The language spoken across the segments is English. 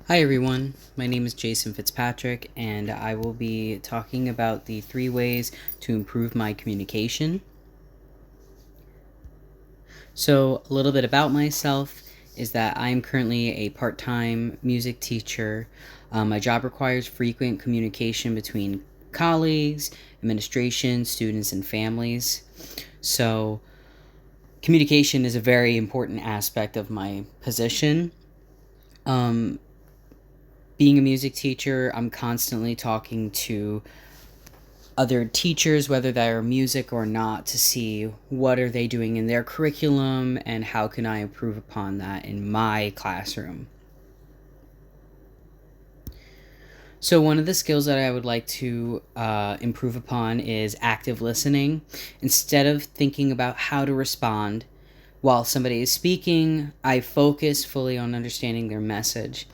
Hi everyone, my name is Jason Fitzpatrick, and I will be talking about the 3 ways to improve my communication. So, a little bit about myself is that I am currently a part time music teacher. My job requires frequent communication between colleagues, administration, students, and families. So, communication is a very important aspect of my position. Um, Being a music teacher, I'm constantly talking to other teachers, whether they're music or not, to see what are they doing in their curriculum and how can I improve upon that in my classroom. So one of the skills that I would like to improve upon is active listening. Instead of thinking about how to respond while somebody is speaking, I focus fully on understanding their message.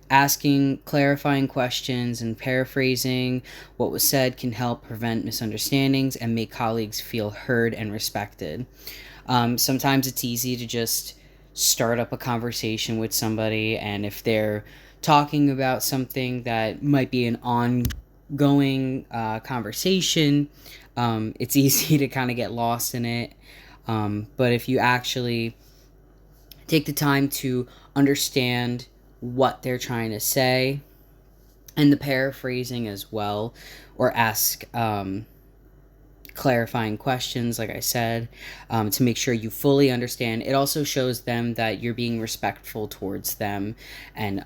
Asking clarifying questions and paraphrasing what was said can help prevent misunderstandings and make colleagues feel heard and respected. Sometimes it's easy to just start up a conversation with somebody, and if they're talking about something that might be an ongoing conversation, it's easy to kind of get lost in it. But if you actually take the time to understand what they're trying to say and the paraphrasing as well, or ask clarifying questions, like I said, to make sure you fully understand. It also shows them that you're being respectful towards them and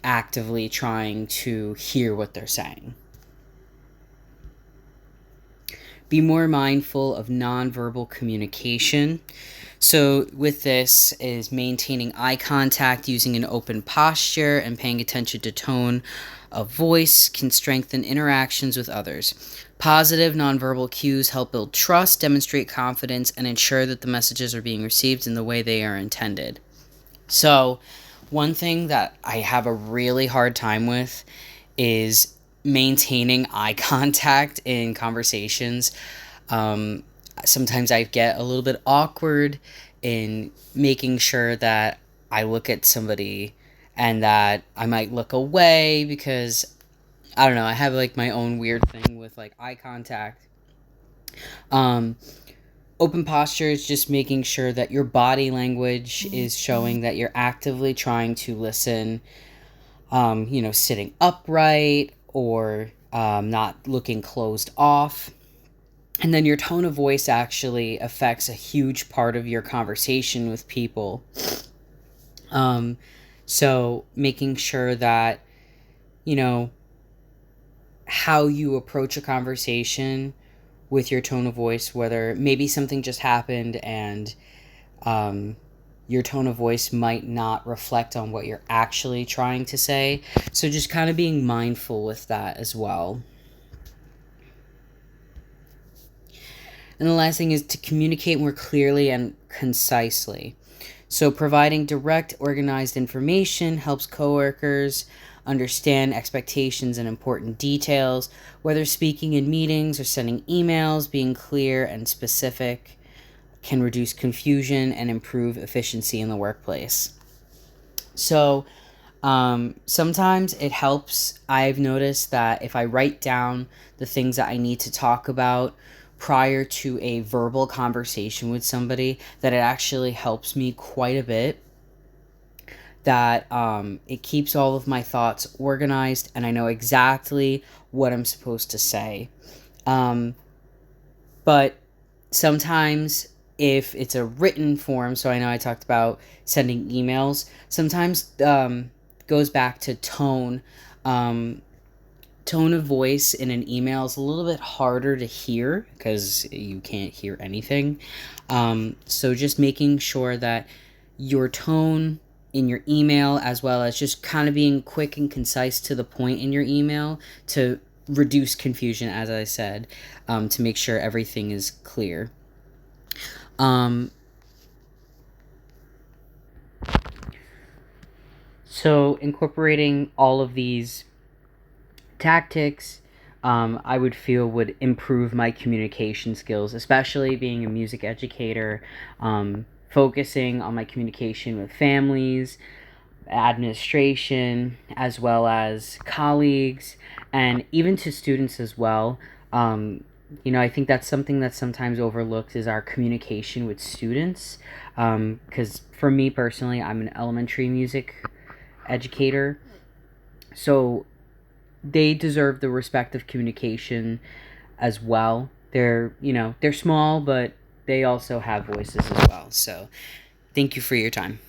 actively trying to hear what they're saying. Be more mindful of nonverbal communication. So, with this, is maintaining eye contact, using an open posture, and paying attention to tone of voice can strengthen interactions with others. Positive nonverbal cues help build trust, demonstrate confidence, and ensure that the messages are being received in the way they are intended. So, one thing that I have a really hard time with is maintaining eye contact in conversations. Um, Sometimes I get a little bit awkward in making sure that I look at somebody and that I might look away because I don't know, I have like my own weird thing with like eye contact. Um, Open posture is just making sure that your body language is showing that you're actively trying to listen, sitting upright or not looking closed off. And then your tone of voice actually affects a huge part of your conversation with people. Um, so making sure that, you know, how you approach a conversation with your tone of voice, whether maybe something just happened and um, your tone of voice might not reflect on what you're actually trying to say. So just kind of being mindful with that as well. And the last thing is to communicate more clearly and concisely. So, providing direct, organized information helps coworkers understand expectations and important details. Whether speaking in meetings or sending emails, being clear and specific can reduce confusion and improve efficiency in the workplace. So, sometimes it helps. I've noticed that if I write down the things that I need to talk about prior to a verbal conversation with somebody, that it actually helps me quite a bit. That it keeps all of my thoughts organized and I know exactly what I'm supposed to say. Um, but sometimes if it's a written form, so I know I talked about sending emails, sometimes goes back to tone. Um, Tone of voice in an email is a little bit harder to hear because you can't hear anything. So just making sure that your tone in your email, as well as just kind of being quick and concise to the point in your email to reduce confusion, as I said, to make sure everything is clear. Um, so incorporating all of these tactics, I would feel would improve my communication skills, especially being a music educator, focusing on my communication with families, administration, as well as colleagues, and even to students as well. I think that's something that's sometimes overlooked is our communication with students. Because for me personally, I'm an elementary music educator, so they deserve the respect of communication as well. They're small, but they also have voices as well. So thank you for your time.